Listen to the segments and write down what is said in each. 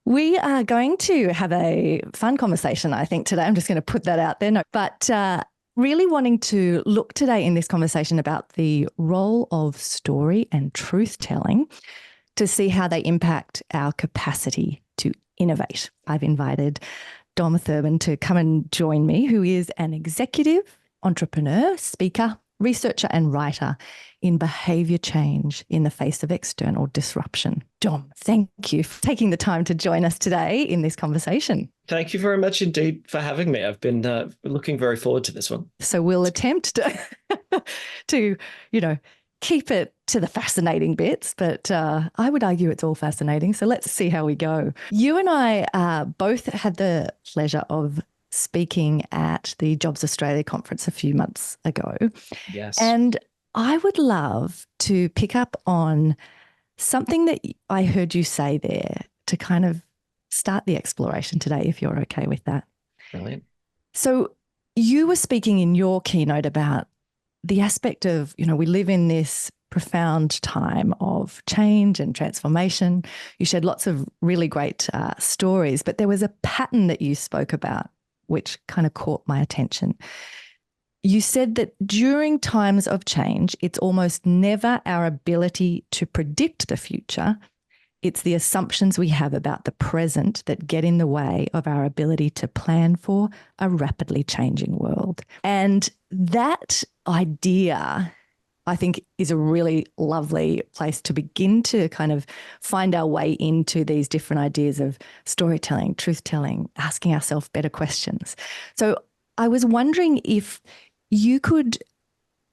We are going to have a fun conversation, I think, today. I'm just going to put that out there. No, but really wanting to look today in this conversation about the role of story and truth-telling to see how they impact our capacity to innovate. I've invited Dom Thurbon to come and join me, who is an executive, entrepreneur, speaker, researcher and writer in behaviour change in the face of external disruption. Dom, thank you for taking the time to join us today in this conversation. Thank you very much indeed for having me. I've been looking very forward to this one. So we'll attempt to keep it to the fascinating bits, but I would argue it's all fascinating. So let's see how we go. You and I both had the pleasure of speaking at the Jobs Australia conference a few months ago. Yes. And I would love to pick up on something that I heard you say there to kind of start the exploration today, if you're okay with that. Brilliant. So you were speaking in your keynote about the aspect of, we live in this profound time of change and transformation. You shared lots of really great stories, but there was a pattern that you spoke about which kind of caught my attention. You said that during times of change, it's almost never our ability to predict the future. It's the assumptions we have about the present that get in the way of our ability to plan for a rapidly changing world. And that idea, I think, is a really lovely place to begin to kind of find our way into these different ideas of storytelling, truth-telling, asking ourselves better questions. So I was wondering if you could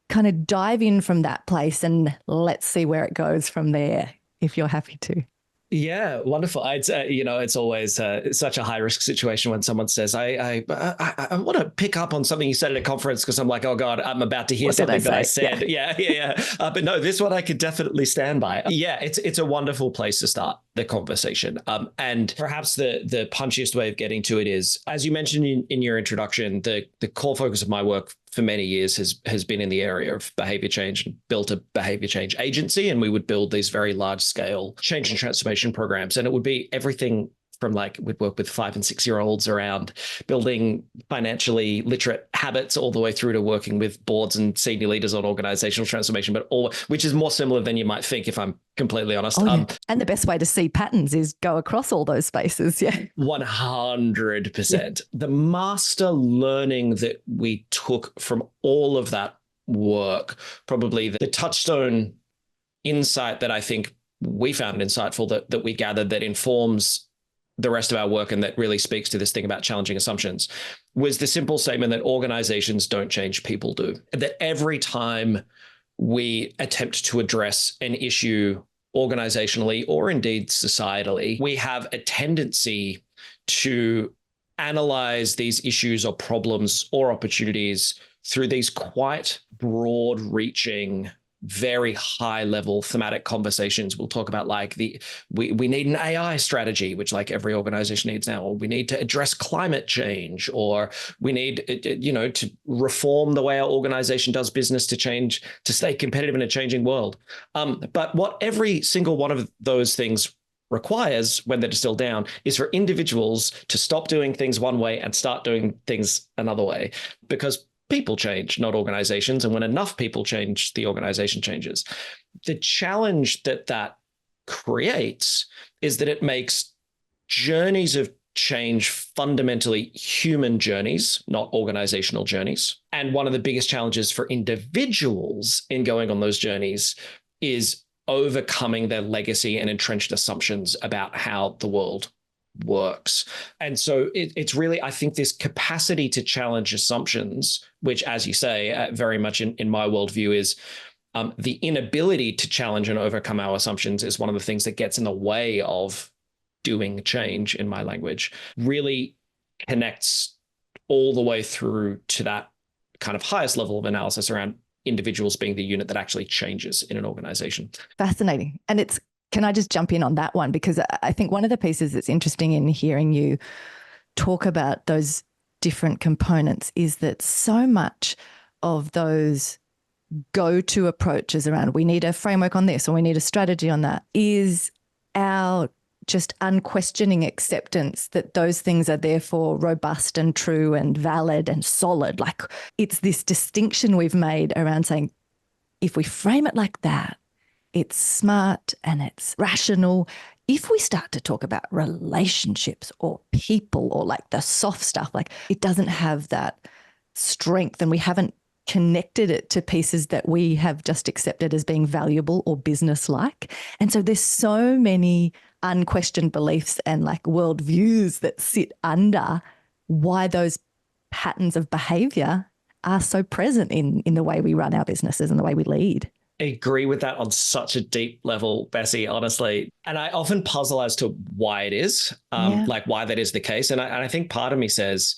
kind of dive in from that place and let's see where it goes from there, if you're happy to. Yeah, wonderful. It's always such a high risk situation when someone says, I want to pick up on something you said at a conference, because I'm like, oh God, I'm about to hear something that I said. Yeah. But no, this one I could definitely stand by. Yeah, it's a wonderful place to start the conversation. And perhaps the punchiest way of getting to it is, as you mentioned in your introduction, the core focus of my work for many years has been in the area of behavior change, and built a behavior change agency. And we would build these very large scale change and transformation programs. And it would be everything from we'd work with 5 and 6 year olds around building financially literate habits, all the way through to working with boards and senior leaders on organizational transformation, which is more similar than you might think, if I'm completely honest. Oh, yeah. And the best way to see patterns is go across all those spaces. Yeah. 100%. Yeah. The master learning that we took from all of that work, probably the touchstone insight that I think we found insightful that we gathered that informs the rest of our work and that really speaks to this thing about challenging assumptions, was the simple statement that organizations don't change, people do. That every time we attempt to address an issue organizationally or indeed societally, we have a tendency to analyze these issues or problems or opportunities through these quite broad reaching, very high level thematic conversations. We'll talk about we need an AI strategy, which every organization needs now, or we need to address climate change, or we need, to reform the way our organization does business to stay competitive in a changing world. But what every single one of those things requires, when they're distilled down, is for individuals to stop doing things one way and start doing things another way, because people change, not organizations. And when enough people change, the organization changes. The challenge that creates is that it makes journeys of change fundamentally human journeys, not organizational journeys. And one of the biggest challenges for individuals in going on those journeys is overcoming their legacy and entrenched assumptions about how the world works. And so it's really, I think, this capacity to challenge assumptions, which, as you say, very much in my worldview is the inability to challenge and overcome our assumptions is one of the things that gets in the way of doing change, in my language, really connects all the way through to that kind of highest level of analysis around individuals being the unit that actually changes in an organization. Fascinating. And can I just jump in on that one? Because I think one of the pieces that's interesting in hearing you talk about those different components is that so much of those go-to approaches around we need a framework on this or we need a strategy on that is our just unquestioning acceptance that those things are therefore robust and true and valid and solid. Like, it's this distinction we've made around saying, if we frame it like that, it's smart and it's rational. If we start to talk about relationships or people or like the soft stuff, like it doesn't have that strength, and we haven't connected it to pieces that we have just accepted as being valuable or business-like. And so there's so many unquestioned beliefs and like worldviews that sit under why those patterns of behaviour are so present in the way we run our businesses and the way we lead. I agree with that on such a deep level, Bessi, honestly. And I often puzzle as to why it is, like why that is the case. And I think part of me says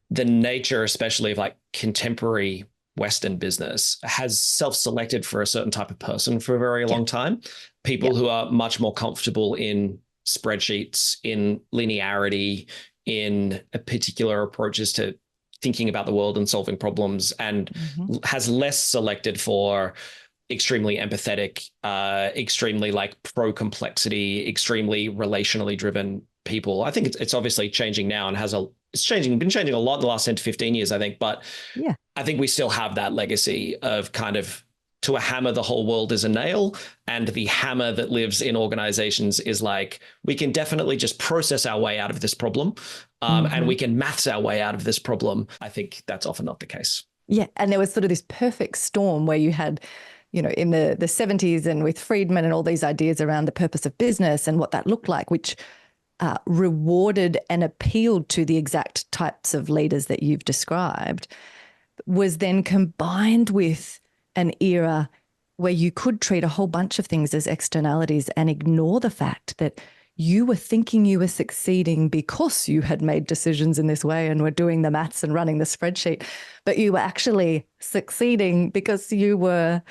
the nature, especially of like contemporary Western business, has self-selected for a certain type of person for a very long time. People who are much more comfortable in spreadsheets, in linearity, in particular approaches to thinking about the world and solving problems, and has less selected for extremely empathetic, extremely like pro-complexity, extremely relationally driven people. I think it's obviously changing now and been changing a lot in the last 10 to 15 years, I think. But I think we still have that legacy of kind of, to a hammer, the whole world is a nail. And the hammer that lives in organizations is like, we can definitely just process our way out of this problem. And we can maths our way out of this problem. I think that's often not the case. Yeah. And there was sort of this perfect storm where you had, you know, in the 70s and with Friedman and all these ideas around the purpose of business and what that looked like, which rewarded and appealed to the exact types of leaders that you've described, was then combined with an era where you could treat a whole bunch of things as externalities and ignore the fact that you were thinking you were succeeding because you had made decisions in this way and were doing the maths and running the spreadsheet, but you were actually succeeding because you were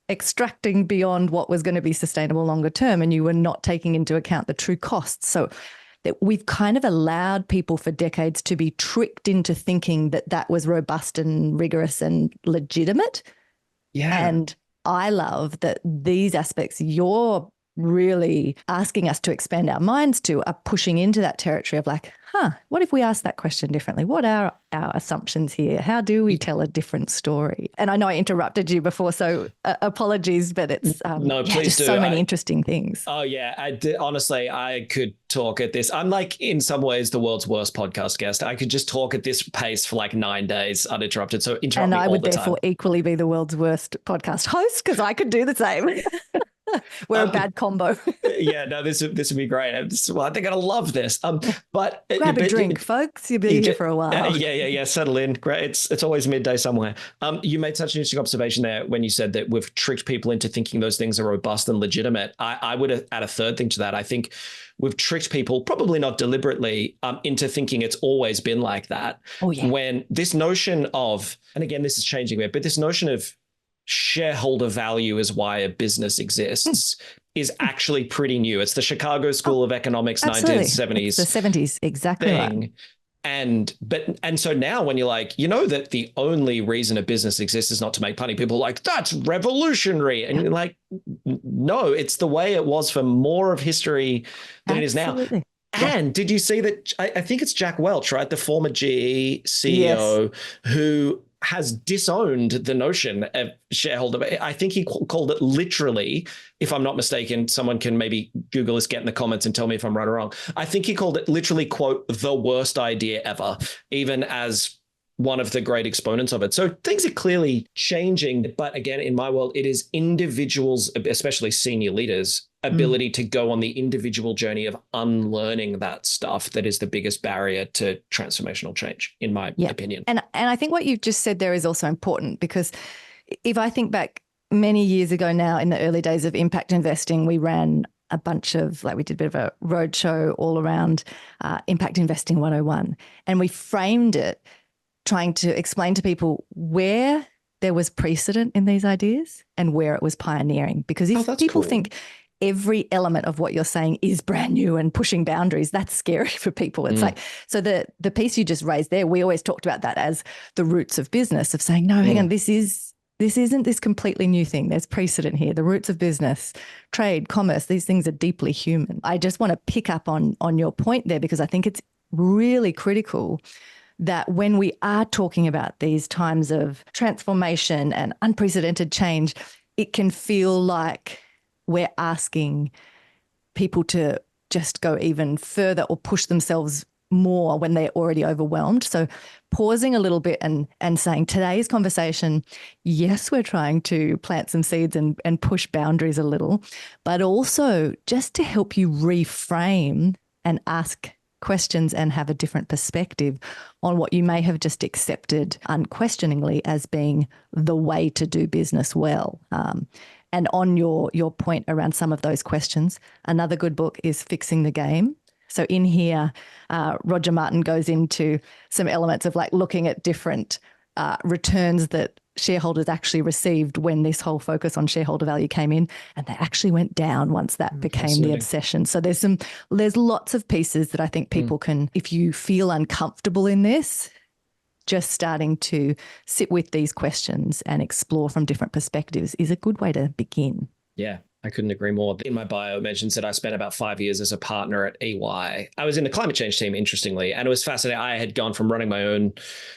extracting beyond what was going to be sustainable longer term, and you were not taking into account the true costs. So that we've kind of allowed people for decades to be tricked into thinking that that was robust and rigorous and legitimate. Yeah. And I love that these aspects you're really asking us to expand our minds to are pushing into that territory of like, what if we ask that question differently? What are our assumptions here? How do we tell a different story? And I know I interrupted you before, so apologies, but it's no, please do. So many interesting things. Oh yeah, honestly, I could talk at this. I'm like in some ways the world's worst podcast guest. I could just talk at this pace for like 9 days uninterrupted. So interrupt me all the time. And I would therefore equally be the world's worst podcast host because I could do the same. We're a bad combo. Yeah, no, this would be great. I think I'd love this. But grab a drink, folks. You'll be here for a while. Yeah. Settle in. Great. It's always midday somewhere. You made such an interesting observation there when you said that we've tricked people into thinking those things are robust and legitimate. I would add a third thing to that. I think we've tricked people, probably not deliberately, into thinking it's always been like that. Oh yeah. When this notion of, and again, this is changing a bit, but this notion of shareholder value is why a business exists is actually pretty new. It's the Chicago School of Economics, absolutely. 1970s. It's the 70s, exactly thing. Right. And so now when you're like, you know that the only reason a business exists is not to make money, people are like, that's revolutionary. And you're like, no, it's the way it was for more of history than it is now. And did you see that? I think it's Jack Welch, right? The former GE CEO who has disowned the notion of shareholder. I think he called it literally, if I'm not mistaken, someone can maybe Google this, get in the comments and tell me if I'm right or wrong. I think he called it literally, quote, the worst idea ever, even as one of the great exponents of it. So things are clearly changing. But again, in my world, it is individuals, especially senior leaders, ability to go on the individual journey of unlearning that stuff that is the biggest barrier to transformational change, in my opinion. And I think what you've just said there is also important, because if I think back many years ago now, in the early days of impact investing, we ran a bunch of, we did a bit of a roadshow all around Impact Investing 101. And we framed it trying to explain to people where there was precedent in these ideas and where it was pioneering. Because if people think every element of what you're saying is brand new and pushing boundaries, that's scary for people. It's like, so the piece you just raised there, we always talked about that as the roots of business, of saying, no, hang on, this is This isn't this completely new thing. There's precedent here. The roots of business, trade, commerce, these things are deeply human. I just want to pick up on your point there, because I think it's really critical that when we are talking about these times of transformation and unprecedented change, it can feel like we're asking people to just go even further or push themselves more when they're already overwhelmed. So pausing a little bit and saying, today's conversation, yes, we're trying to plant some seeds and push boundaries a little, but also just to help you reframe and ask questions and have a different perspective on what you may have just accepted unquestioningly as being the way to do business well. And on your point around some of those questions, another good book is Fixing the Game. So in here, Roger Martin goes into some elements of like looking at different returns that shareholders actually received when this whole focus on shareholder value came in, and they actually went down once that became the obsession. So there's lots of pieces that I think people can, if you feel uncomfortable in this, just starting to sit with these questions and explore from different perspectives is a good way to begin. Yeah, I couldn't agree more. In my bio, it mentions that I spent about 5 years as a partner at EY. I was in the climate change team, interestingly, and it was fascinating. I had gone from running my own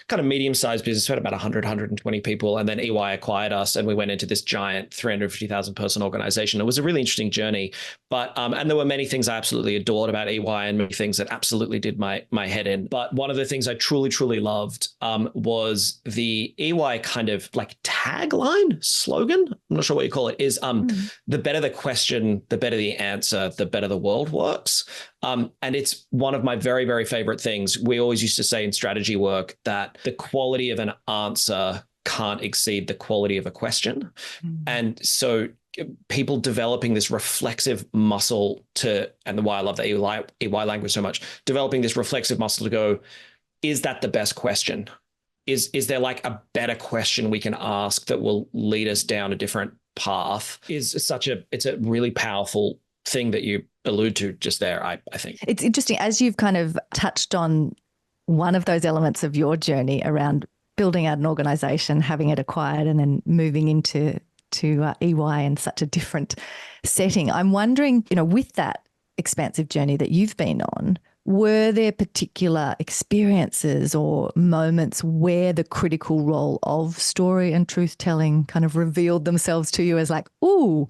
kind of medium-sized business, had about 100, 120 people, and then EY acquired us, and we went into this giant 350,000 person organization. It was a really interesting journey, but and there were many things I absolutely adored about EY and many things that absolutely did my head in. But one of the things I truly, truly loved was the EY kind of like tagline, slogan, I'm not sure what you call it, is the better the question, the better the answer, the better the world works. And it's one of my very, very favorite things. We always used to say in strategy work that the quality of an answer can't exceed the quality of a question. And so people developing this reflexive muscle and why I love the EY language so much, developing this reflexive muscle to go, is that the best question? Is there like a better question we can ask that will lead us down a different path? It's a really powerful thing that you allude to just there, I think. It's interesting, as you've kind of touched on one of those elements of your journey around building out an organization, having it acquired, and then moving into EY in such a different setting. I'm wondering, with that expansive journey that you've been on, were there particular experiences or moments where the critical role of story and truth-telling kind of revealed themselves to you as like, ooh,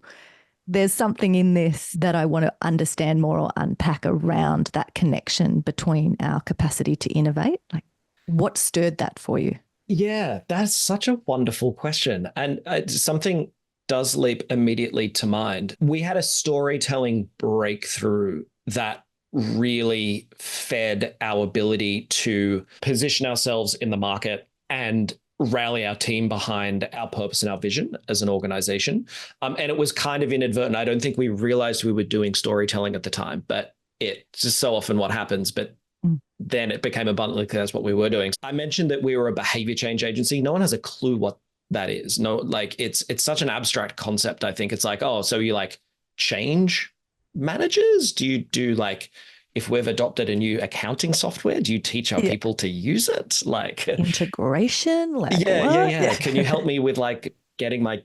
there's something in this that I want to understand more or unpack around that connection between our capacity to innovate? Like, what stirred that for you? Yeah, that's such a wonderful question. And something does leap immediately to mind. We had a storytelling breakthrough that really fed our ability to position ourselves in the market and rally our team behind our purpose and our vision as an organization. And it was kind of inadvertent. I don't think we realized we were doing storytelling at the time, but it's just so often what happens. But then it became abundantly clear that's what we were doing. I mentioned that we were a behavior change agency. No one has a clue what that is. No, like it's such an abstract concept. I think it's like, oh, so you like change managers? Do you do like, if we've adopted a new accounting software, do you teach our people to use it? Like integration? Like yeah. Can you help me with like getting my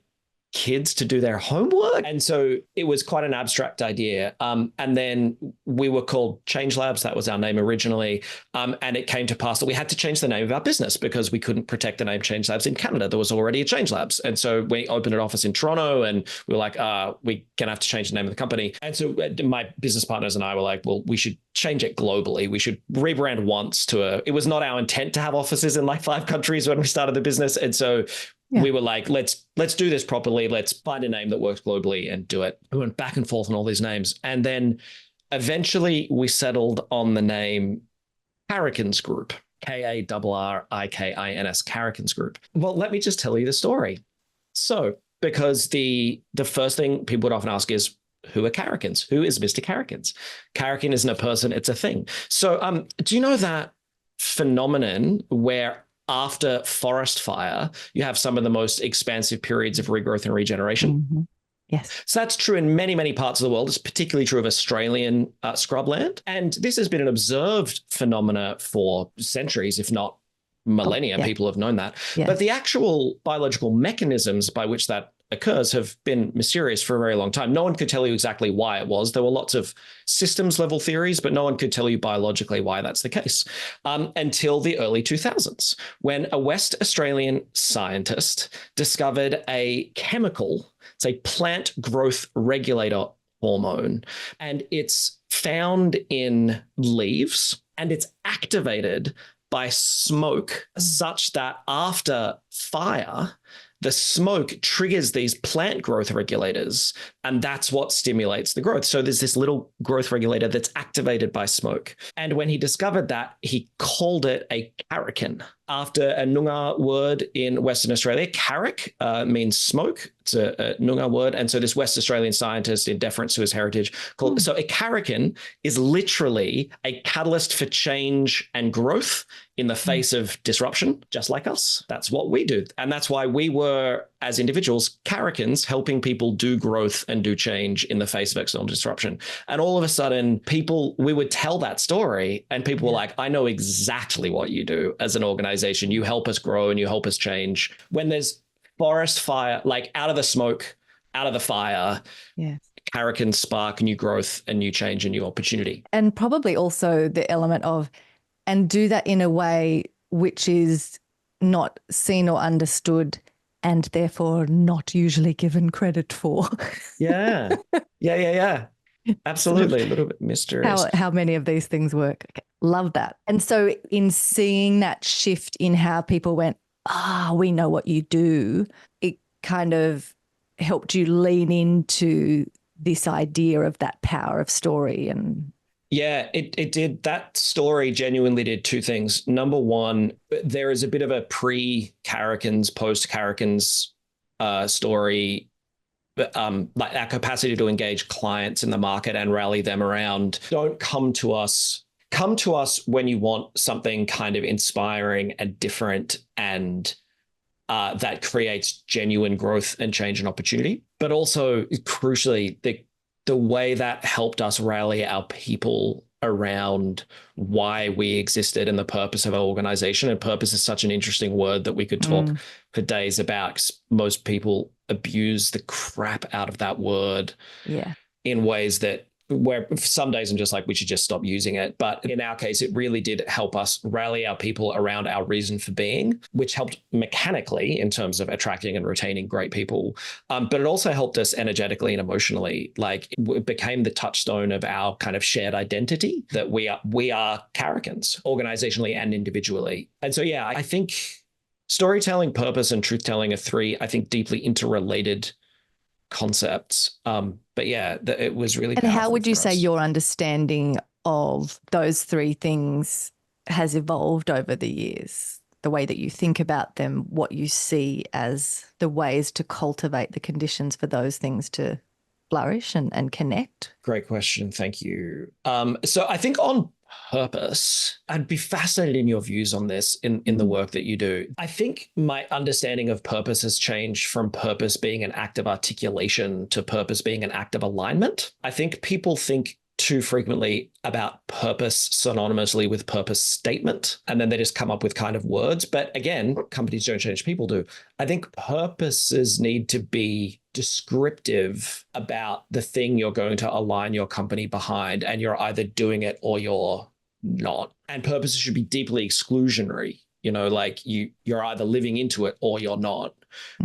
kids to do their homework? And so it was quite an abstract idea. And then we were called Change Labs. That was our name originally. And it came to pass that we had to change the name of our business because we couldn't protect the name Change Labs in Canada. There was already a Change Labs. And so we opened an office in Toronto and we were like, we're going to have to change the name of the company. And so my business partners and I were like, well, we should change it globally. We should rebrand once it was not our intent to have offices in like 5 countries when we started the business. And so we were like, let's do this properly. Let's find a name that works globally and do it. We went back and forth on all these names. And then eventually we settled on the name Karakins Group, Karrikins, Karakins Group. Well, let me just tell you the story. So, because the first thing people would often ask is, who are Karakins? Who is Mr. Karakins? Karakin isn't a person, it's a thing. So do you know that phenomenon where after forest fire, you have some of the most expansive periods of regrowth and regeneration? Mm-hmm. Yes. So that's true in many, many parts of the world. It's particularly true of Australian scrubland. And this has been an observed phenomena for centuries, if not millennia, people have known that. Yeah. But the actual biological mechanisms by which that occurs have been mysterious for a very long time. No one could tell you exactly why it was. There were lots of systems level theories, but no one could tell you biologically why that's the case until the early 2000s, when a West Australian scientist discovered a chemical. It's a plant growth regulator hormone, and it's found in leaves, and it's activated by smoke such that after fire, the smoke triggers these plant growth regulators, and that's what stimulates the growth. So there's this little growth regulator that's activated by smoke. And when he discovered that, he called it a Karakin, after a Noongar word in Western Australia. Karak means smoke. It's a Noongar word. And so this West Australian scientist, in deference to his heritage, called so a Karakin is literally a catalyst for change and growth in the face of disruption, just like us. That's what we do. And that's why we were, as individuals, Karakins, helping people do growth and do change in the face of external disruption. And all of a sudden, we would tell that story and people were like, I know exactly what you do as an organization. You help us grow and you help us change. When there's forest fire, like out of the smoke, out of the fire, Karakins spark new growth and new change and new opportunity. And probably also the element of, and do that in a way which is not seen or understood and therefore not usually given credit for. Yeah. Absolutely. A little bit mysterious. How many of these things work. Okay. Love that. And so in seeing that shift in how people went, we know what you do, it kind of helped you lean into this idea of that power of story. And yeah, it did. That story genuinely did two things. Number one, there is a bit of a pre-Karakins, post-Karakins story, like our capacity to engage clients in the market and rally them around. Don't come to us. Come to us when you want something kind of inspiring and different and that creates genuine growth and change and opportunity. But also, crucially, the way that helped us rally our people around why we existed and the purpose of our organization. And purpose is such an interesting word that we could talk for days about. Most people abuse the crap out of that word in ways that where some days I'm just like, we should just stop using it. But in our case, it really did help us rally our people around our reason for being, which helped mechanically in terms of attracting and retaining great people. But it also helped us energetically and emotionally. Like it became the touchstone of our kind of shared identity that we are Karakins, organizationally and individually. And so, yeah, I think storytelling, purpose, and truth-telling are three, I think, deeply interrelated concepts. But yeah, it was really powerful. And how would you say your understanding of those three things has evolved over the years? The way that you think about them, what you see as the ways to cultivate the conditions for those things to flourish and connect? Great question. Thank you. So I think on purpose, I'd be fascinated in your views on this in the work that you do. I think my understanding of purpose has changed from purpose being an act of articulation to purpose being an act of alignment. I think people think too frequently about purpose synonymously with purpose statement, and then they just come up with kind of words. But again, companies don't change, people do. I think purposes need to be descriptive about the thing you're going to align your company behind, and you're either doing it or you're not. And purposes should be deeply exclusionary. Like you're either living into it or you're not.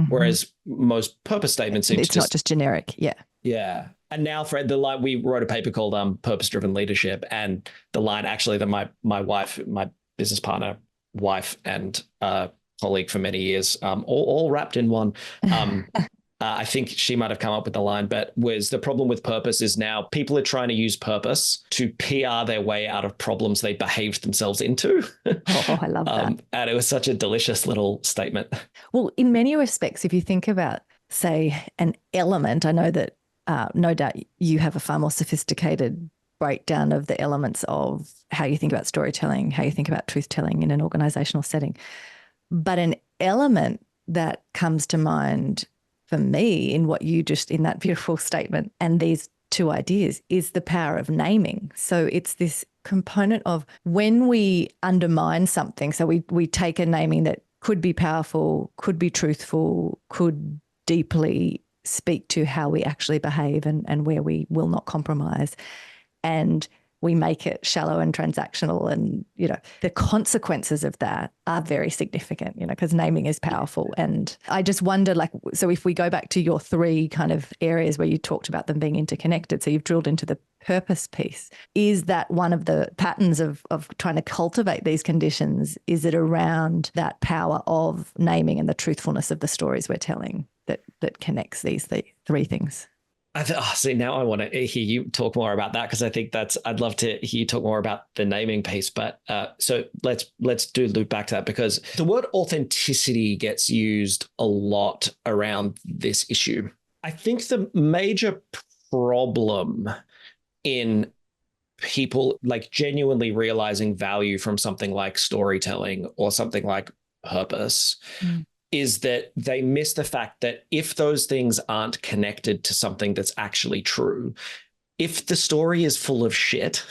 Whereas most purpose statements seem it's not just generic. Yeah. And now, Fred, the line, we wrote a paper called Purpose-Driven Leadership, and the line actually that my wife, my business partner, wife, and colleague for many years, all wrapped in one. I think she might have come up with the line, but was the problem with purpose is now people are trying to use purpose to PR their way out of problems they behaved themselves into. Oh, I love that. And it was such a delicious little statement. Well, in many respects, if you think about, say, an element, I know that no doubt you have a far more sophisticated breakdown of the elements of how you think about storytelling, how you think about truth-telling in an organizational setting. But an element that comes to mind for me in what you just, in that beautiful statement and these two ideas, is the power of naming. So it's this component of when we undermine something. So we take a naming that could be powerful, could be truthful, could deeply speak to how we actually behave and where we will not compromise. And we make it shallow and transactional, and, the consequences of that are very significant, because naming is powerful. And I just wonder, so if we go back to your 3 kind of areas where you talked about them being interconnected, so you've drilled into the purpose piece, is that one of the patterns of trying to cultivate these conditions? Is it around that power of naming and the truthfulness of the stories we're telling that connects these 3 things? See, now I want to hear you talk more about that, because I think I'd love to hear you talk more about the naming piece. But so let's loop back to that, because the word authenticity gets used a lot around this issue. I think the major problem in people genuinely realizing value from something like storytelling or something like purpose is that they miss the fact that if those things aren't connected to something that's actually true, if the story is full of shit,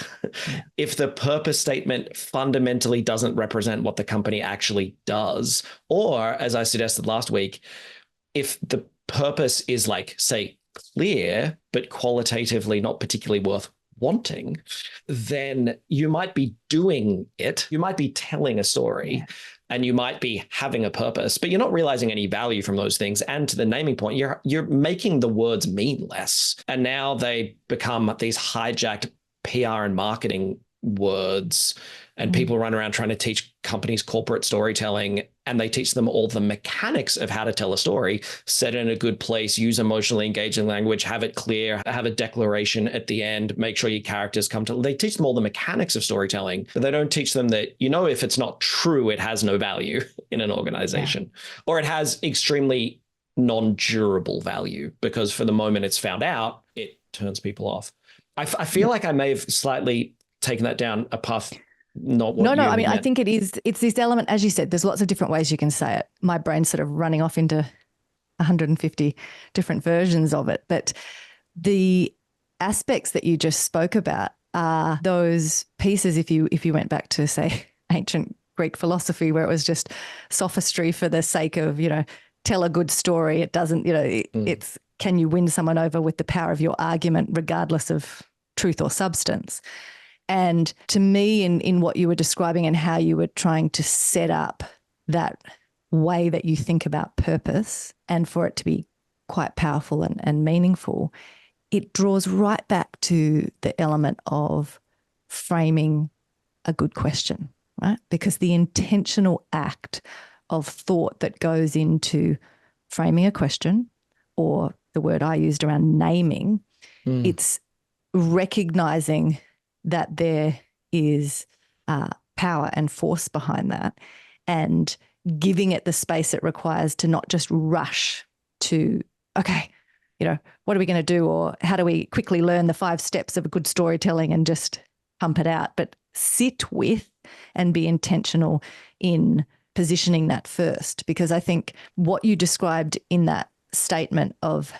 if the purpose statement fundamentally doesn't represent what the company actually does, or, as I suggested last week, if the purpose is say clear, but qualitatively not particularly worth wanting, then you might be doing it. You might be telling a story. Yeah. And you might be having a purpose, but you're not realizing any value from those things. And to the naming point, you're making the words mean less. And now they become these hijacked PR and marketing words. And people run around trying to teach companies corporate storytelling, and they teach them all the mechanics of how to tell a story, set it in a good place, use emotionally engaging language, have it clear, have a declaration at the end, make sure your characters come to. They teach them all the mechanics of storytelling, but they don't teach them that, if it's not true, it has no value in an organization, or it has extremely non-durable value, because for the moment it's found out, it turns people off. I feel like I may have slightly taken that down a path. No, I mean, I think it's this element, as you said, there's lots of different ways you can say it. My brain's sort of running off into 150 different versions of it. But the aspects that you just spoke about are those pieces, if you went back to, say, ancient Greek philosophy, where it was just sophistry for the sake of, tell a good story. It doesn't, it's, can you win someone over with the power of your argument, regardless of truth or substance? And to me, in what you were describing and how you were trying to set up that way that you think about purpose, and for it to be quite powerful and meaningful, it draws right back to the element of framing a good question, right? Because the intentional act of thought that goes into framing a question, or the word I used around naming, it's recognizing that there is power and force behind that, and giving it the space it requires to not just rush to, okay, what are we going to do, or how do we quickly learn the 5 steps of a good storytelling and just pump it out, but sit with and be intentional in positioning that first. Because I think what you described in that statement of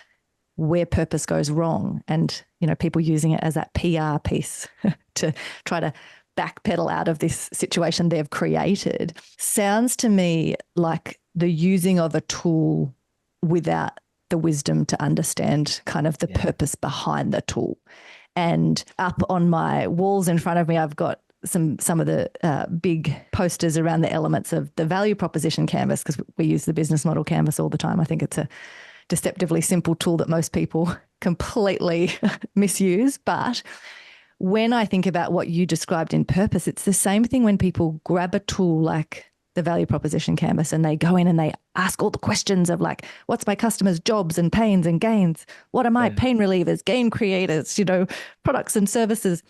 where purpose goes wrong, and people using it as that PR piece to try to backpedal out of this situation they've created, sounds to me like the using of a tool without the wisdom to understand kind of the purpose behind the tool. And up on my walls in front of me, I've got some of the big posters around the elements of the value proposition canvas, because we use the business model canvas all the time. I think it's a deceptively simple tool that most people completely misuse. But when I think about what you described in purpose, it's the same thing when people grab a tool like the value proposition canvas and they go in and they ask all the questions of what's my customer's jobs and pains and gains? What are my pain relievers, gain creators, products and services?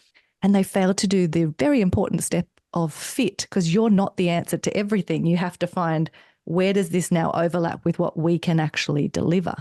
And they fail to do the very important step of fit, because you're not the answer to everything. You have to find, where does this now overlap with what we can actually deliver?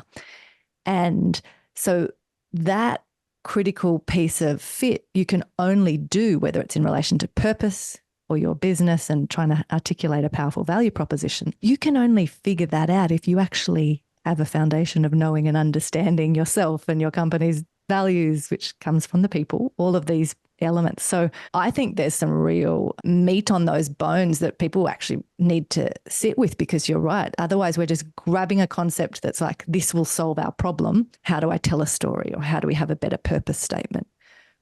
And so that critical piece of fit you can only do, whether it's in relation to purpose or your business and trying to articulate a powerful value proposition, you can only figure that out if you actually have a foundation of knowing and understanding yourself and your company's values, which comes from the people, all of these elements. So I think there's some real meat on those bones that people actually need to sit with, because you're right. Otherwise, we're just grabbing a concept that's like, this will solve our problem. How do I tell a story, or how do we have a better purpose statement,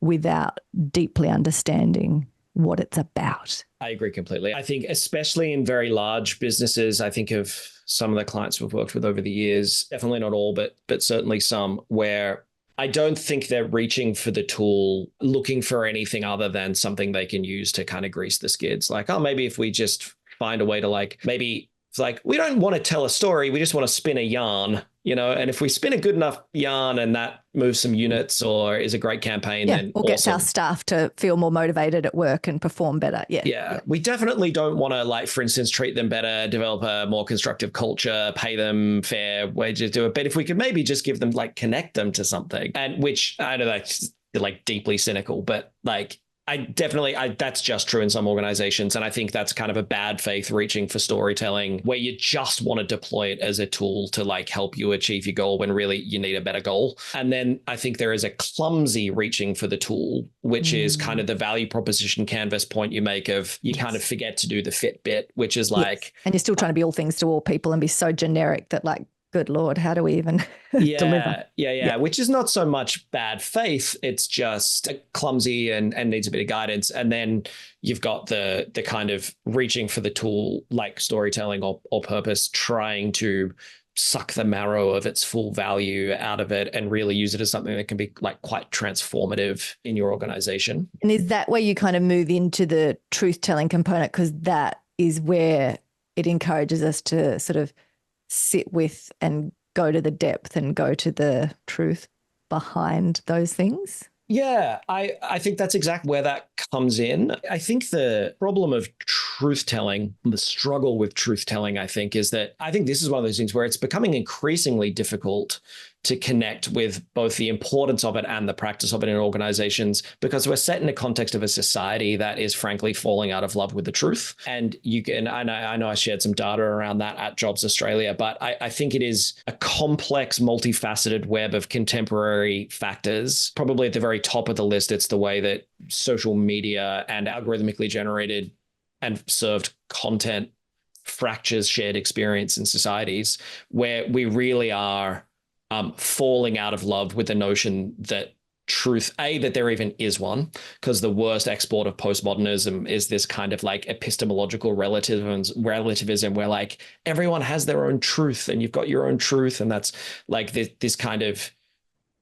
without deeply understanding what it's about? I agree completely. I think especially in very large businesses, I think of some of the clients we've worked with over the years, definitely not all, but certainly some, where I don't think they're reaching for the tool looking for anything other than something they can use to kind of grease the skids. Like, oh, maybe if we just find a way to like, maybe it's like, we don't want to tell a story, we just want to spin a yarn, and if we spin a good enough yarn and that moves some units or is a great campaign, then or gets our staff to feel more motivated at work and perform better. Yeah. We definitely don't want to, like, for instance, treat them better, develop a more constructive culture, pay them fair wages, do it. But if we could maybe just give them, like, connect them to something, and which I know that's like deeply cynical, but like, that's just true in some organizations. And I think that's kind of a bad faith reaching for storytelling where you just want to deploy it as a tool to like help you achieve your goal when really you need a better goal. And then I think there is a clumsy reaching for the tool, which is kind of the value proposition canvas point you make of you kind of forget to do the fit bit, which is like, and you're still trying to be all things to all people and be so generic that, like, good Lord, how do we even deliver? Yeah, which is not so much bad faith. It's just clumsy and needs a bit of guidance. And then you've got the kind of reaching for the tool, like storytelling or purpose, trying to suck the marrow of its full value out of it and really use it as something that can be like quite transformative in your organization. And is that where you kind of move into the truth-telling component? Because that is where it encourages us to sort of sit with and go to the depth and go to the truth behind those things? Yeah, I think that's exactly where that comes in. I think the problem of truth-telling, the struggle with truth-telling, I think, is that I think this is one of those things where it's becoming increasingly difficult to connect with both the importance of it and the practice of it in organizations, because we're set in a context of a society that is frankly falling out of love with the truth. And I know I shared some data around that at Jobs Australia, but I think it is a complex, multifaceted web of contemporary factors. Probably at the very top of the list, it's the way that social media and algorithmically generated and served content fractures shared experience in societies, where we really are falling out of love with the notion that truth, that there even is one, because the worst export of postmodernism is this kind of like epistemological relativism where like everyone has their own truth and you've got your own truth. And that's like this kind of,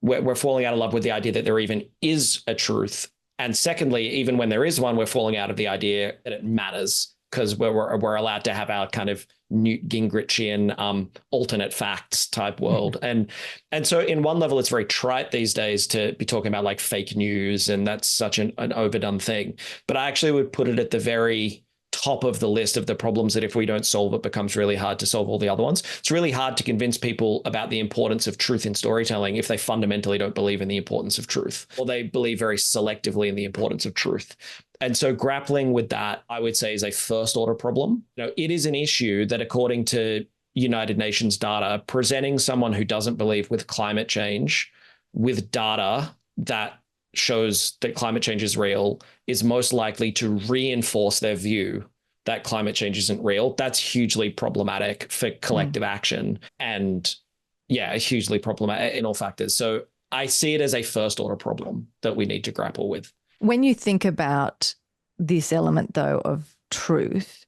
we're falling out of love with the idea that there even is a truth. And secondly, even when there is one, we're falling out of the idea that it matters, because we're allowed to have our kind of Newt Gingrichian alternate facts type world. And so in one level, it's very trite these days to be talking about like fake news, and that's such an overdone thing. But I actually would put it at the very top of the list of the problems that if we don't solve it, becomes really hard to solve all the other ones. It's really hard to convince people about the importance of truth in storytelling if they fundamentally don't believe in the importance of truth, or they believe very selectively in the importance of truth. And so grappling with that, I would say, is a first order problem. It is an issue that, according to United Nations data, presenting someone who doesn't believe with climate change with data that shows that climate change is real is most likely to reinforce their view that climate change isn't real. That's hugely problematic for collective action, and hugely problematic in all factors. So I see it as a first order problem that we need to grapple with. When you think about this element, though, of truth,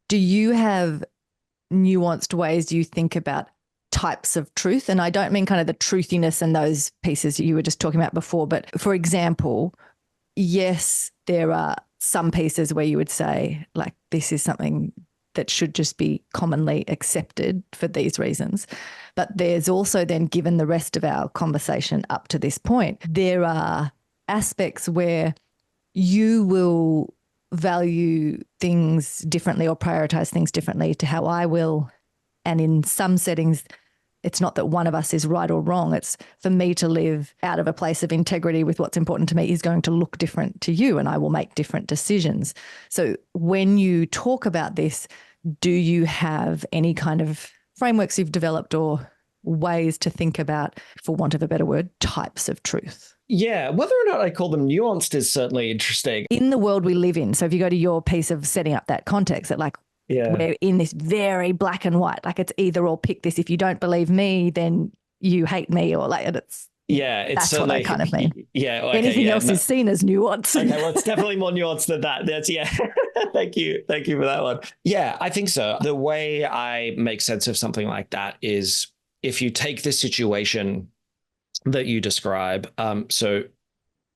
do you have nuanced ways you think about types of truth? And I don't mean kind of the truthiness and those pieces you were just talking about before, but for example, yes, there are some pieces where you would say, like, this is something that should just be commonly accepted for these reasons. But there's also then, given the rest of our conversation up to this point, there are aspects where you will value things differently or prioritize things differently to how I will. And in some settings, it's not that one of us is right or wrong. It's for me to live out of a place of integrity with what's important to me is going to look different to you, and I will make different decisions. So when you talk about this, do you have any kind of frameworks you've developed or ways to think about, for want of a better word, types of truth? Yeah, whether or not I call them nuanced is certainly interesting. In the world we live in, so if you go to your piece of setting up that context, that like we're in this very black and white, like it's either or, pick this. If you don't believe me, then you hate me, or like it's it's that's what I kind of mean. Yeah. Okay, anything else is seen as nuance. Okay, well, it's definitely more nuanced than that. That's Thank you for that one. Yeah, I think so. The way I make sense of something like that is if you take the situation that you describe. So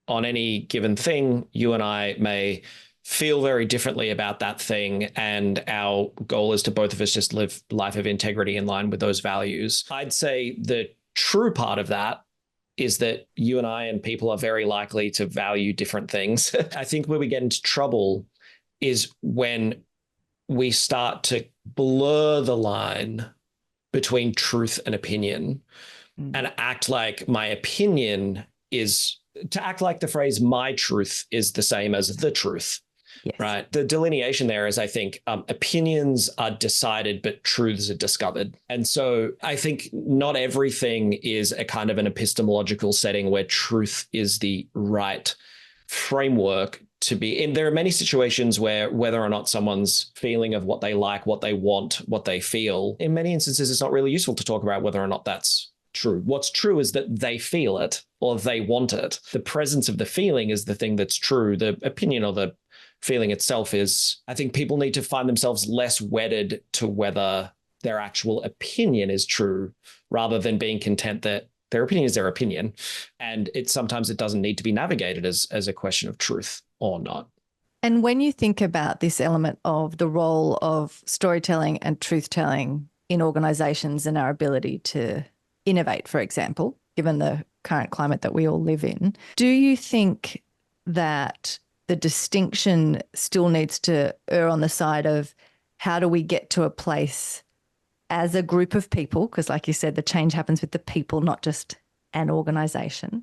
on any given thing, you and I may feel very differently about that thing, and our goal is to both of us just live life of integrity in line with those values. I'd say the true part of that is that you and I and people are very likely to value different things. I think where we get into trouble is when we start to blur the line between truth and opinion and act like my opinion is, to act like the phrase my truth is the same as the truth. Yes. Right. The delineation there is, I think, opinions are decided, but truths are discovered. And so I think not everything is a kind of an epistemological setting where truth is the right framework to be in. There are many situations where whether or not someone's feeling of what they like, what they want, what they feel, in many instances, it's not really useful to talk about whether or not that's true. What's true is that they feel it or they want it. The presence of the feeling is the thing that's true. The opinion or the feeling itself is, I think people need to find themselves less wedded to whether their actual opinion is true, rather than being content that their opinion is their opinion. And sometimes it doesn't need to be navigated as a question of truth or not. And when you think about this element of the role of storytelling and truth-telling in organisations and our ability to innovate, for example, given the current climate that we all live in, do you think that the distinction still needs to err on the side of how do we get to a place as a group of people, because like you said, the change happens with the people, not just an organisation.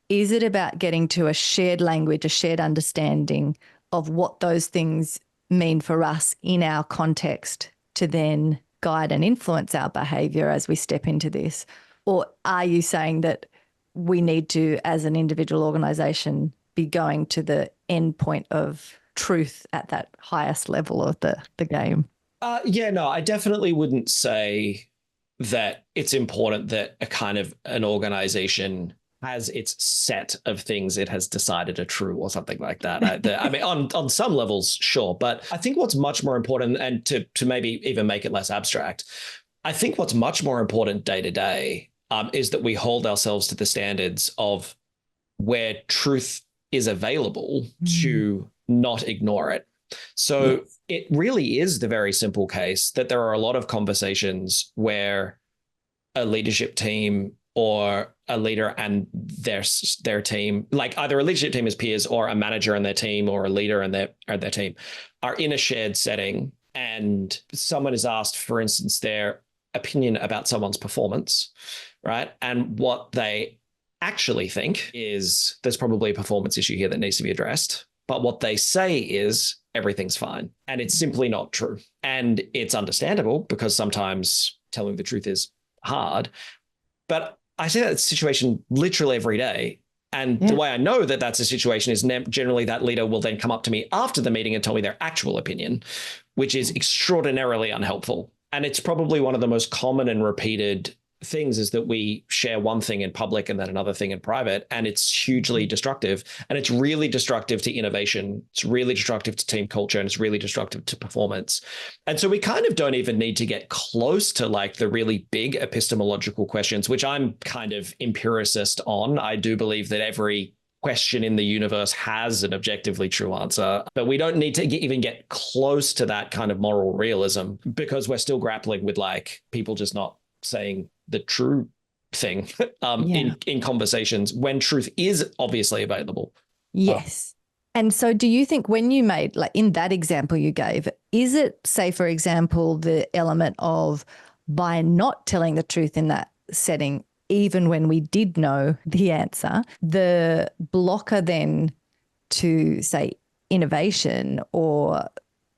Is it about getting to a shared language, a shared understanding of what those things mean for us in our context to then guide and influence our behaviour as we step into this? Or are you saying that we need to, as an individual organisation, be going to the end point of truth at that highest level of the game? No, I definitely wouldn't say that it's important that a kind of an organization has its set of things it has decided are true or something like that. I mean, on some levels, sure. But I think what's much more important, and to maybe even make it less abstract, I think what's much more important day to day is that we hold ourselves to the standards of where truth is available to not ignore it. So it really is the very simple case that there are a lot of conversations where a leadership team or a leader and their team, like either a leadership team as peers or a manager and their team or a leader and their team, are in a shared setting, and someone is asked, for instance, their opinion about someone's performance, right? And what they actually think is there's probably a performance issue here that needs to be addressed. But what they say is everything's fine. And it's simply not true. And it's understandable because sometimes telling the truth is hard. But I see that situation literally every day. And the way I know that that's a situation is generally that leader will then come up to me after the meeting and tell me their actual opinion, which is extraordinarily unhelpful. And it's probably one of the most common and repeated things, is that we share one thing in public and then another thing in private, and it's hugely destructive. And it's really destructive to innovation. It's really destructive to team culture, and it's really destructive to performance. And so we kind of don't even need to get close to like the really big epistemological questions, which I'm kind of empiricist on. I do believe that every question in the universe has an objectively true answer, but we don't need to even get close to that kind of moral realism, because we're still grappling with like people just not saying the true thing in conversations when truth is obviously available. Yes. And so do you think when you made, like in that example you gave, is it, say, for example, the element of by not telling the truth in that setting, even when we did know the answer, the blocker then to, say, innovation or,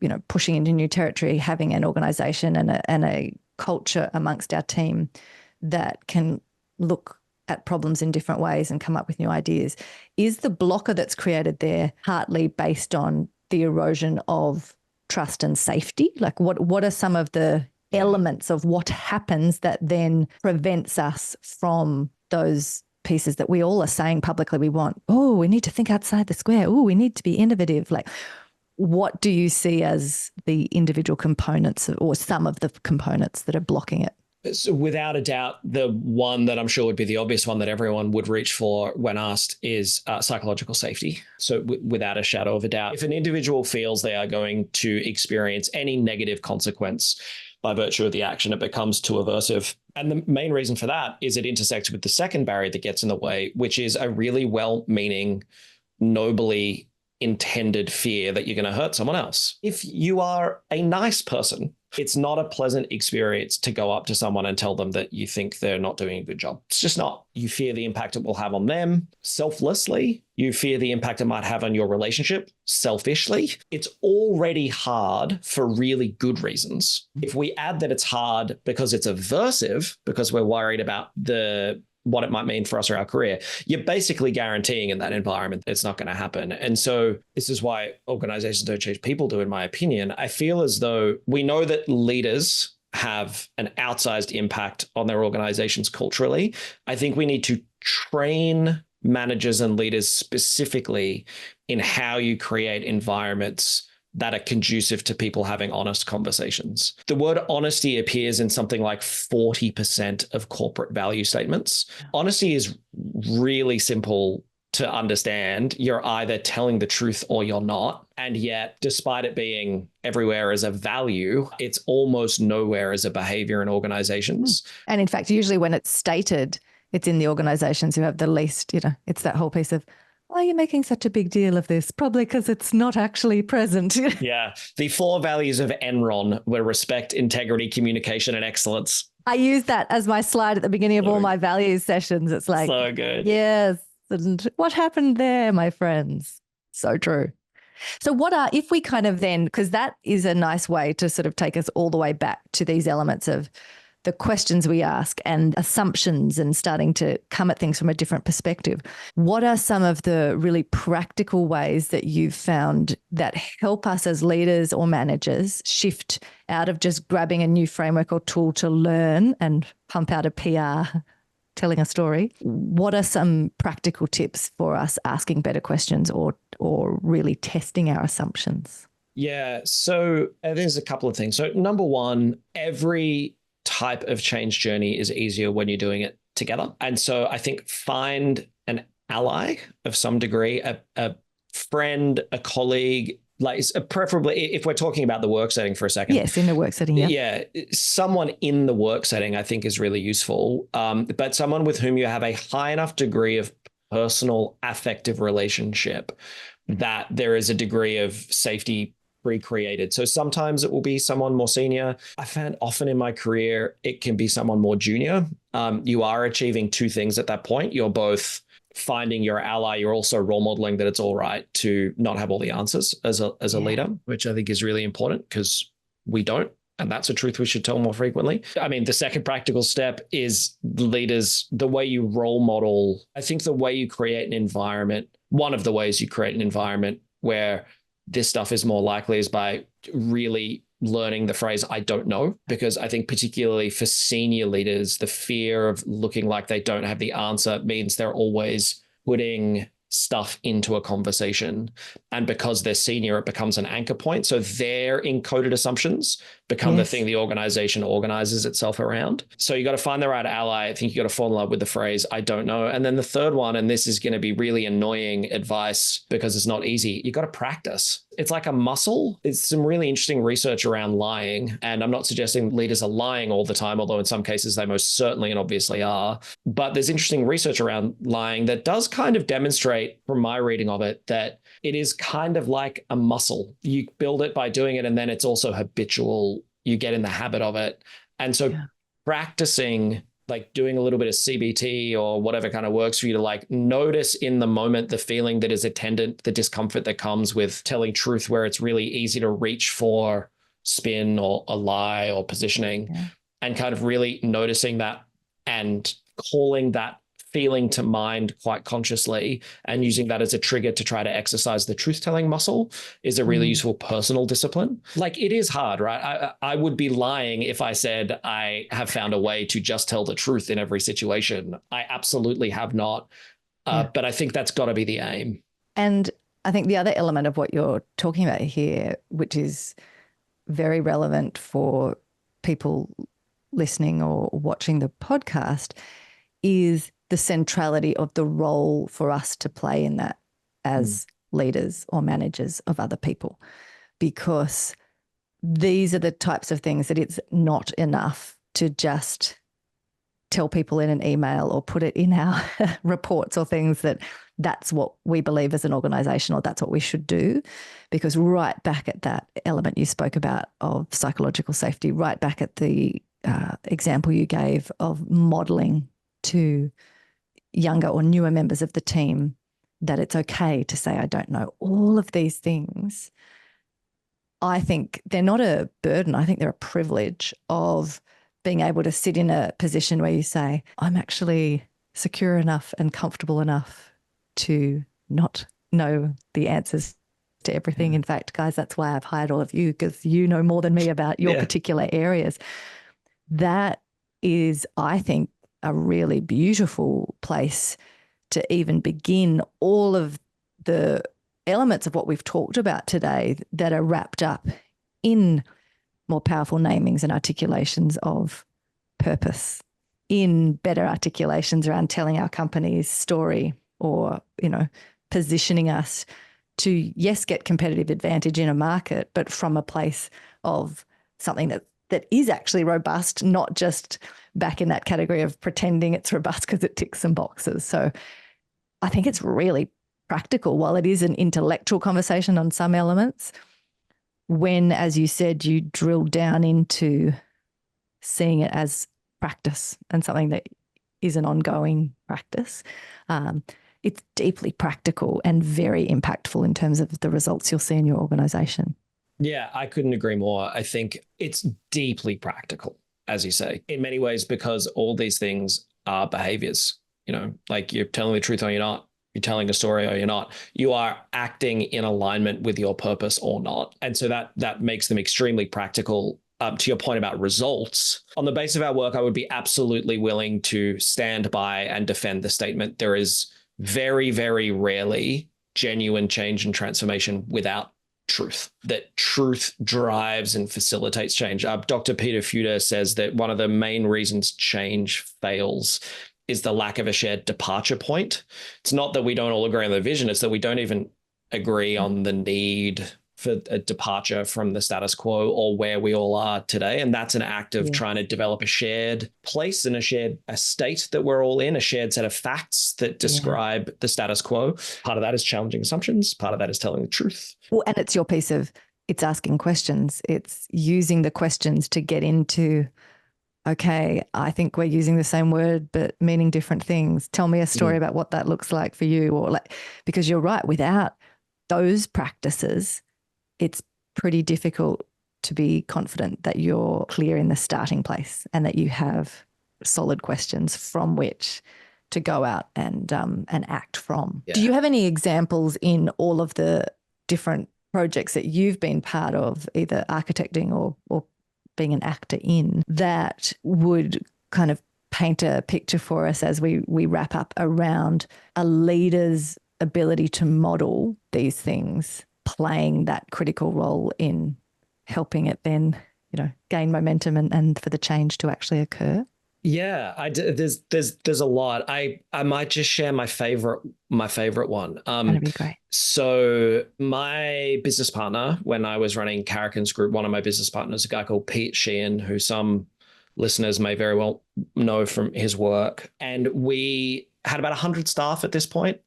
you know, pushing into new territory, having an organisation and a culture amongst our team that can look at problems in different ways and come up with new ideas. Is the blocker that's created there partly based on the erosion of trust and safety? Like what are some of the elements of what happens that then prevents us from those pieces that we all are saying publicly we want? Oh, we need to think outside the square. Oh, we need to be innovative. Like, what do you see as the individual components or some of the components that are blocking it? So without a doubt, the one that I'm sure would be the obvious one that everyone would reach for when asked is psychological safety. So without a shadow of a doubt, if an individual feels they are going to experience any negative consequence by virtue of the action, it becomes too aversive. And the main reason for that is it intersects with the second barrier that gets in the way, which is a really well-meaning, nobly intended fear that you're going to hurt someone else. If you are a nice person, it's not a pleasant experience to go up to someone and tell them that you think they're not doing a good job. It's just not. You fear the impact it will have on them selflessly. You fear the impact it might have on your relationship selfishly. It's already hard for really good reasons. If we add that it's hard because it's aversive, because we're worried about what it might mean for us or our career, you're basically guaranteeing in that environment it's not going to happen. And so this is why organizations don't change, people do, in my opinion. I feel as though we know that leaders have an outsized impact on their organizations culturally. I think we need to train managers and leaders specifically in how you create environments that are conducive to people having honest conversations. The word honesty appears in something like 40% of corporate value statements. Honesty is really simple to understand. You're either telling the truth or you're not. And yet, despite it being everywhere as a value, it's almost nowhere as a behavior in organizations. And in fact, usually when it's stated, it's in the organizations who have the least, it's that whole piece of, why are you making such a big deal of this? Probably because it's not actually present. Yeah. The 4 values of Enron were respect, integrity, communication, and excellence. I use that as my slide at the beginning of all my values sessions. It's like, so good. Yes. And what happened there, my friends? So true. So if we kind of then, because that is a nice way to sort of take us all the way back to these elements of the questions we ask and assumptions and starting to come at things from a different perspective. What are some of the really practical ways that you've found that help us as leaders or managers shift out of just grabbing a new framework or tool to learn and pump out a PR telling a story? What are some practical tips for us asking better questions or really testing our assumptions? Yeah, so there's a couple of things. So number one, every type of change journey is easier when you're doing it together. And so I think find an ally of some degree, a friend, a colleague, like preferably if we're talking about the work setting for a second. Yes, in the work setting. Yeah, someone in the work setting I think is really useful, but someone with whom you have a high enough degree of personal affective relationship that there is a degree of safety pre-created. So sometimes it will be someone more senior. I found often in my career, it can be someone more junior. You are achieving 2 things at that point. You're both finding your ally. You're also role modeling that it's all right to not have all the answers as a leader, which I think is really important because we don't. And that's a truth we should tell more frequently. I mean, the second practical step is leaders, the way you role model. I think the way you create an environment, one of the ways you create an environment where this stuff is more likely is by really learning the phrase, I don't know, because I think particularly for senior leaders, the fear of looking like they don't have the answer means they're always putting stuff into a conversation. And because they're senior, it becomes an anchor point. So their encoded assumptions become the thing the organization organizes itself around. So you got to find the right ally. I think you got to fall in love with the phrase, I don't know. And then the third one, and this is going to be really annoying advice because it's not easy, you got to practice. It's like a muscle. It's some really interesting research around lying. And I'm not suggesting leaders are lying all the time, although in some cases they most certainly and obviously are. But there's interesting research around lying that does kind of demonstrate, from my reading of it, that it is kind of like a muscle. You build it by doing it, and then it's also habitual. You get in the habit of it. And so practicing, like doing a little bit of CBT or whatever kind of works for you to like notice in the moment the feeling that is attendant, the discomfort that comes with telling truth, where it's really easy to reach for spin or a lie or positioning, and kind of really noticing that and calling that feeling to mind quite consciously and using that as a trigger to try to exercise the truth-telling muscle is a really useful personal discipline. Like, it is hard, right? I would be lying if I said I have found a way to just tell the truth in every situation. I absolutely have not. But I think that's got to be the aim. And I think the other element of what you're talking about here, which is very relevant for people listening or watching the podcast, is the centrality of the role for us to play in that as leaders or managers of other people. Because these are the types of things that it's not enough to just tell people in an email or put it in our reports or things that that's what we believe as an organisation or that's what we should do. Because right back at that element you spoke about of psychological safety, right back at the example you gave of modelling to younger or newer members of the team that it's okay to say, I don't know, all of these things, I think they're not a burden. I think they're a privilege of being able to sit in a position where you say, I'm actually secure enough and comfortable enough to not know the answers to everything. In fact, guys, that's why I've hired all of you, because you know more than me about your particular areas. That is, I think, a really beautiful place to even begin all of the elements of what we've talked about today that are wrapped up in more powerful namings and articulations of purpose, in better articulations around telling our company's story or, you know, positioning us to, yes, get competitive advantage in a market, but from a place of something that is actually robust, not just back in that category of pretending it's robust because it ticks some boxes. So I think it's really practical. While it is an intellectual conversation on some elements, when, as you said, you drill down into seeing it as practice and something that is an ongoing practice, it's deeply practical and very impactful in terms of the results you'll see in your organisation. Yeah, I couldn't agree more. I think it's deeply practical, as you say, in many ways, because all these things are behaviors. You know, like, you're telling the truth or you're not. You're telling a story or you're not. You are acting in alignment with your purpose or not. And so that makes them extremely practical. To your point about results, on the basis of our work, I would be absolutely willing to stand by and defend the statement. There is very, very rarely genuine change and transformation without truth, that truth drives and facilitates change. Dr. Peter Fuder says that one of the main reasons change fails is the lack of a shared departure point. It's not that we don't all agree on the vision, it's that we don't even agree on the need for a departure from the status quo or where we all are today. And that's an act of trying to develop a shared place and a state that we're all in, a shared set of facts that describe the status quo. Part of that is challenging assumptions. Part of that is telling the truth. Well, and it's your piece of, it's asking questions. It's using the questions to get into, okay, I think we're using the same word but meaning different things. Tell me a story about what that looks like for you. Or like, because you're right, without those practices, it's pretty difficult to be confident that you're clear in the starting place and that you have solid questions from which to go out and act from. Yeah. Do you have any examples in all of the different projects that you've been part of, either architecting or being an actor in, that would kind of paint a picture for us as we wrap up around a leader's ability to model these things, playing that critical role in helping it then, you know, gain momentum and for the change to actually occur? Yeah, there's a lot. I might just share my favorite one. That'd be great. So my business partner, when I was running Karakins Group, one of my business partners, a guy called Pete Sheehan, who some listeners may very well know from his work, and we had about 100 staff at this point.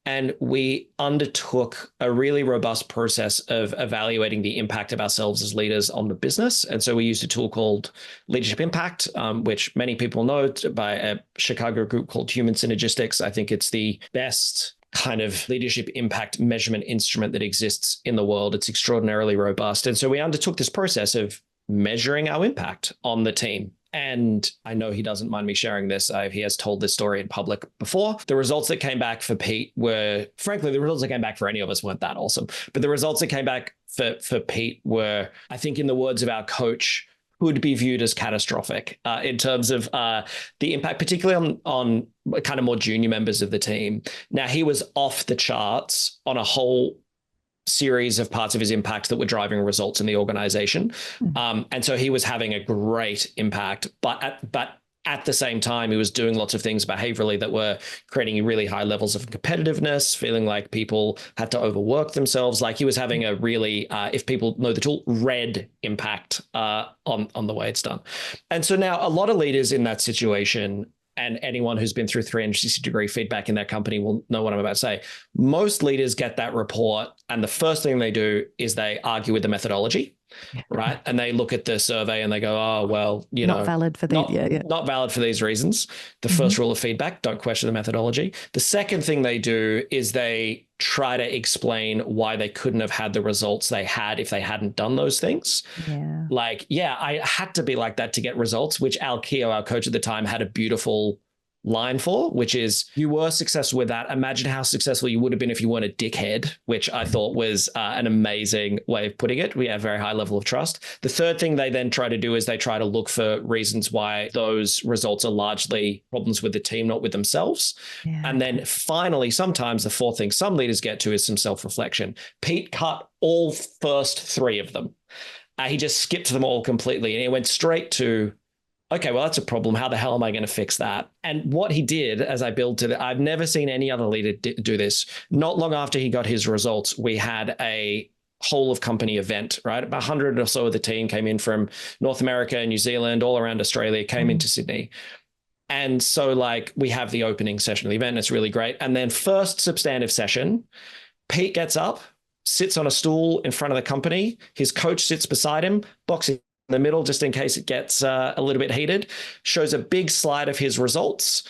And we undertook a really robust process of evaluating the impact of ourselves as leaders on the business. And so we used a tool called Leadership Impact, which many people know, by a Chicago group called Human Synergistics. I think it's the best kind of leadership impact measurement instrument that exists in the world. It's extraordinarily robust. And so we undertook this process of measuring our impact on the team. And I know he doesn't mind me sharing this. He has told this story in public before. The results that came back for Pete were, frankly, the results that came back for any of us weren't that awesome. But the results that came back for Pete were, I think in the words of our coach, could be viewed as catastrophic in terms of the impact, particularly on kind of more junior members of the team. Now, he was off the charts on a whole series of parts of his impact that were driving results in the organization. And so he was having a great impact, but at the same time, he was doing lots of things behaviorally that were creating really high levels of competitiveness, feeling like people had to overwork themselves. Like he was having a really, if people know the tool, red impact on the way it's done. And so now a lot of leaders in that situation, and anyone who's been through 360-degree feedback in their company will know what I'm about to say. Most leaders get that report, and the first thing they do is they argue with the methodology, right? And they look at the survey and they go, oh, well, not valid for these, not valid for these reasons. The first rule of feedback, don't question the methodology. The second thing they do is they try to explain why they couldn't have had the results they had if they hadn't done those things. Yeah. Like, yeah, I had to be like that to get results, which Al Keogh, our coach at the time, had a beautiful line for, which is, you were successful with that. Imagine how successful you would have been if you weren't a dickhead, which I thought was an amazing way of putting it. We have a very high level of trust. The third thing they then try to do is they try to look for reasons why those results are largely problems with the team, not with themselves. Yeah. And then finally, sometimes the fourth thing some leaders get to is some self-reflection. Pete cut all first three of them. He just skipped them all completely. And he went straight to, okay, well, that's a problem. How the hell am I going to fix that? And what he did, as I build to I've never seen any other leader do this. Not long after he got his results, we had a whole of company event, right? About 100 or so of the team came in from North America, New Zealand, all around Australia, came into Sydney. And so like we have the opening session of the event. It's really great. And then first substantive session, Pete gets up, sits on a stool in front of the company. His coach sits beside him, boxing in the middle, just in case it gets a little bit heated, shows a big slide of his results,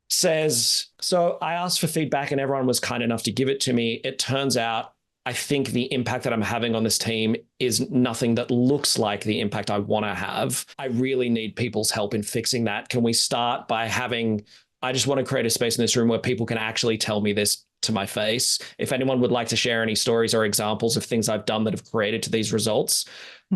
says, so I asked for feedback and everyone was kind enough to give it to me. It turns out, I think the impact that I'm having on this team is nothing that looks like the impact I want to have. I really need people's help in fixing that. Can we start by I just want to create a space in this room where people can actually tell me this to my face. If anyone would like to share any stories or examples of things I've done that have created to these results,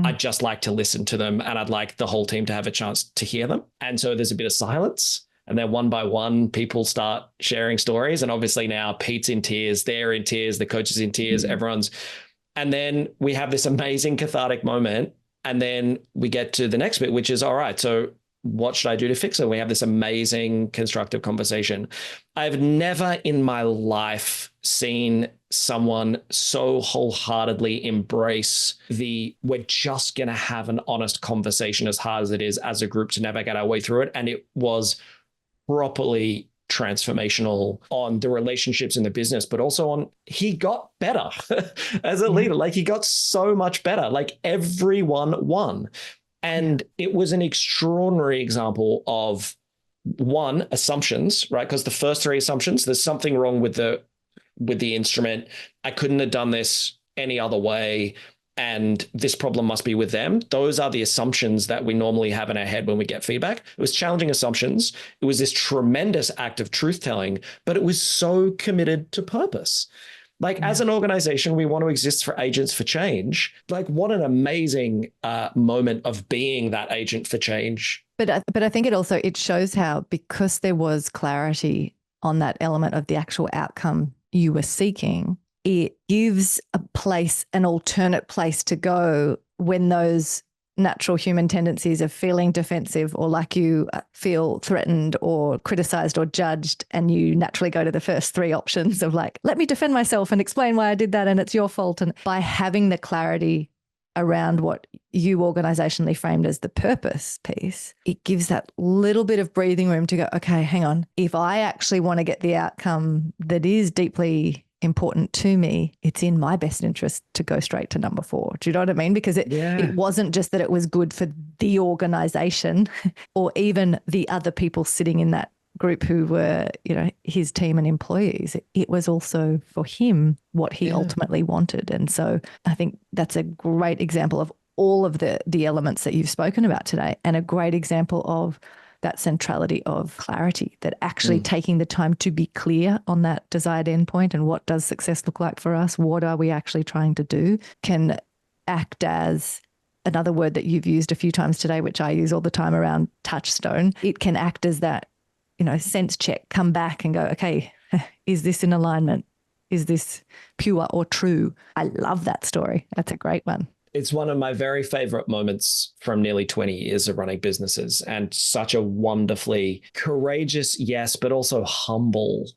I'd just like to listen to them and I'd like the whole team to have a chance to hear them. And so there's a bit of silence. And then one by one, people start sharing stories. And obviously now Pete's in tears, they're in tears, the coach is in tears, everyone's. And then we have this amazing cathartic moment. And then we get to the next bit, which is, all right, so what should I do to fix it? We have this amazing constructive conversation. I've never in my life seen someone so wholeheartedly embrace we're just going to have an honest conversation, as hard as it is as a group to navigate our way through it. And it was properly transformational on the relationships in the business, but also on, he got better as a leader. Like he got so much better, like everyone won. And it was an extraordinary example of, one, assumptions, right? Because the first three assumptions, there's something wrong with the instrument. I couldn't have done this any other way. And this problem must be with them. Those are the assumptions that we normally have in our head when we get feedback. It was challenging assumptions. It was this tremendous act of truth-telling, but it was so committed to purpose. Like as an organization, we want to exist for agents for change. Like what an amazing moment of being that agent for change. But I think it shows how, because there was clarity on that element of the actual outcome you were seeking, it gives a place, an alternate place to go when those natural human tendencies of feeling defensive or like you feel threatened or criticized or judged, and you naturally go to the first three options of like, let me defend myself and explain why I did that and it's your fault. And by having the clarity around what you organizationally framed as the purpose piece, it gives that little bit of breathing room to go, okay, hang on. If I actually want to get the outcome that is deeply important to me, it's in my best interest to go straight to number 4. Do you know what I mean? Because it wasn't just that it was good for the organization or even the other people sitting in that group who were, his team and employees. It was also for him what he ultimately wanted. And so I think that's a great example of all of the elements that you've spoken about today, and a great example of that centrality of clarity, that actually taking the time to be clear on that desired endpoint and what does success look like for us, what are we actually trying to do, can act as another word that you've used a few times today, which I use all the time around touchstone. It can act as that, sense check, come back and go, okay, is this in alignment? Is this pure or true? I love that story. That's a great one. It's one of my very favorite moments from nearly 20 years of running businesses, and such a wonderfully courageous, yes, but also humble,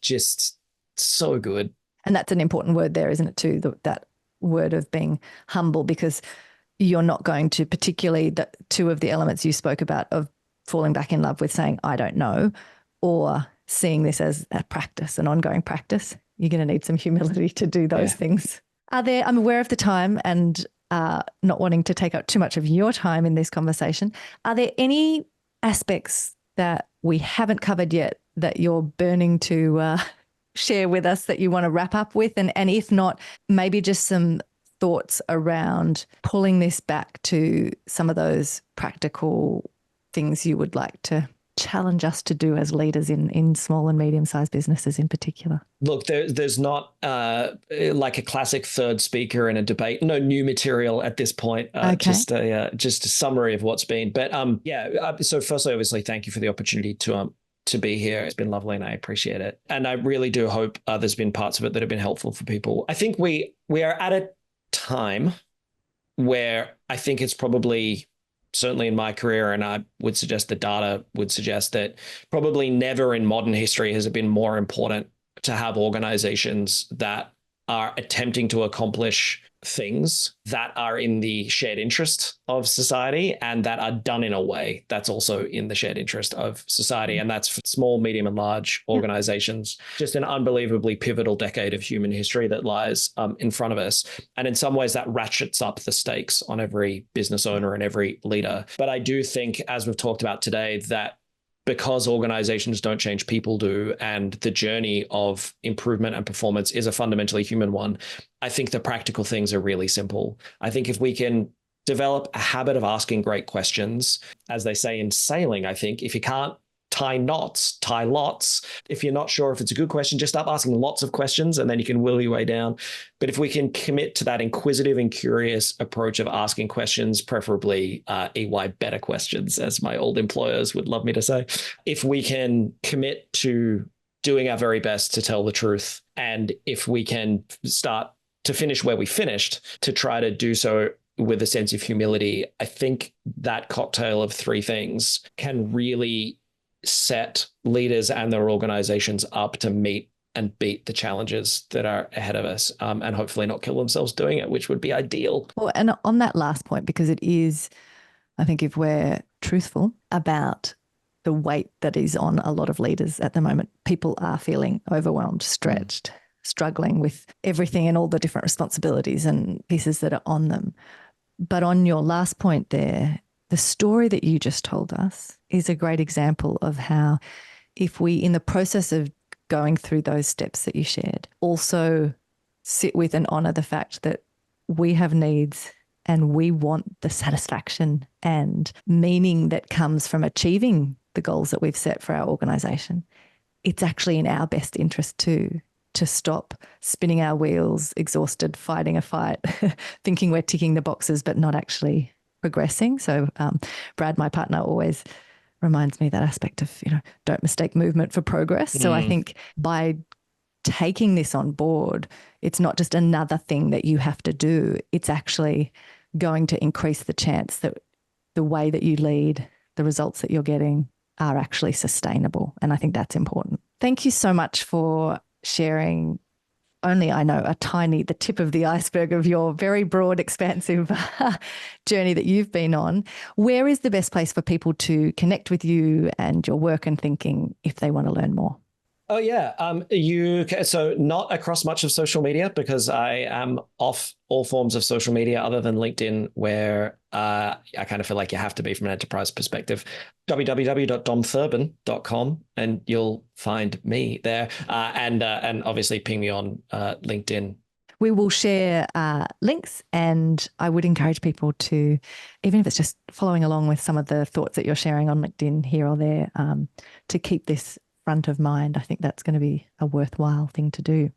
just so good. And that's an important word there, isn't it, too? That word of being humble, because you're not going to, particularly the two of the elements you spoke about of falling back in love with saying, I don't know, or seeing this as a practice, an ongoing practice. You're going to need some humility to do those things. I'm aware of the time and not wanting to take up too much of your time in this conversation. Are there any aspects that we haven't covered yet that you're burning to share with us that you want to wrap up with? And if not, maybe just some thoughts around pulling this back to some of those practical things you would like to challenge us to do as leaders in small and medium-sized businesses in particular? Look, there's not like a classic third speaker in a debate. No new material at this point. Okay. Just a summary of what's been. But so firstly, obviously, thank you for the opportunity to be here. It's been lovely and I appreciate it. And I really do hope there's been parts of it that have been helpful for people. I think we are at a time where I think it's probably, certainly in my career, and I would suggest the data would suggest that probably never in modern history has it been more important to have organizations that are attempting to accomplish things that are in the shared interest of society and that are done in a way that's also in the shared interest of society. And that's for small, medium, and large organizations. Just an unbelievably pivotal decade of human history that lies in front of us. And in some ways that ratchets up the stakes on every business owner and every leader. But I do think, as we've talked about today, that because organizations don't change, people do, and the journey of improvement and performance is a fundamentally human one, I think the practical things are really simple. I think if we can develop a habit of asking great questions, as they say in sailing, I think if you can't tie knots, tie lots. If you're not sure if it's a good question, just stop asking lots of questions and then you can will your way down. But if we can commit to that inquisitive and curious approach of asking questions, preferably EY better questions, as my old employers would love me to say, if we can commit to doing our very best to tell the truth, and if we can start to finish where we finished, to try to do so with a sense of humility, I think that cocktail of three things can really set leaders and their organizations up to meet and beat the challenges that are ahead of us, and hopefully not kill themselves doing it, which would be ideal. Well, and on that last point, because it is, I think if we're truthful about the weight that is on a lot of leaders at the moment, people are feeling overwhelmed, stretched, struggling with everything and all the different responsibilities and pieces that are on them. But on your last point there, the story that you just told us is a great example of how, if we, in the process of going through those steps that you shared, also sit with and honour the fact that we have needs and we want the satisfaction and meaning that comes from achieving the goals that we've set for our organisation, it's actually in our best interest too, to stop spinning our wheels, exhausted, fighting a fight, thinking we're ticking the boxes but not actually progressing. So Brad, my partner, always reminds me that aspect of, don't mistake movement for progress. So I think by taking this on board, it's not just another thing that you have to do. It's actually going to increase the chance that the way that you lead, the results that you're getting are actually sustainable. And I think that's important. Thank you so much for sharing only, I know, the tip of the iceberg of your very broad, expansive journey that you've been on. Where is the best place for people to connect with you and your work and thinking if they want to learn more? Oh, yeah. So not across much of social media, because I am off all forms of social media other than LinkedIn, where I kind of feel like you have to be from an enterprise perspective. www.domthurbon.com, and you'll find me there. And obviously ping me on LinkedIn. We will share links, and I would encourage people to, even if it's just following along with some of the thoughts that you're sharing on LinkedIn here or there, to keep this front of mind. I think that's going to be a worthwhile thing to do.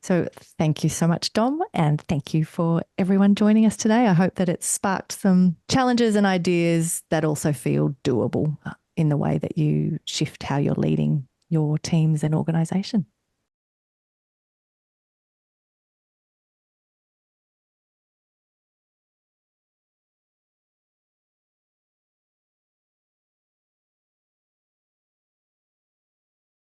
So thank you so much, Dom, and thank you for everyone joining us today. I hope that it's sparked some challenges and ideas that also feel doable in the way that you shift how you're leading your teams and organisation.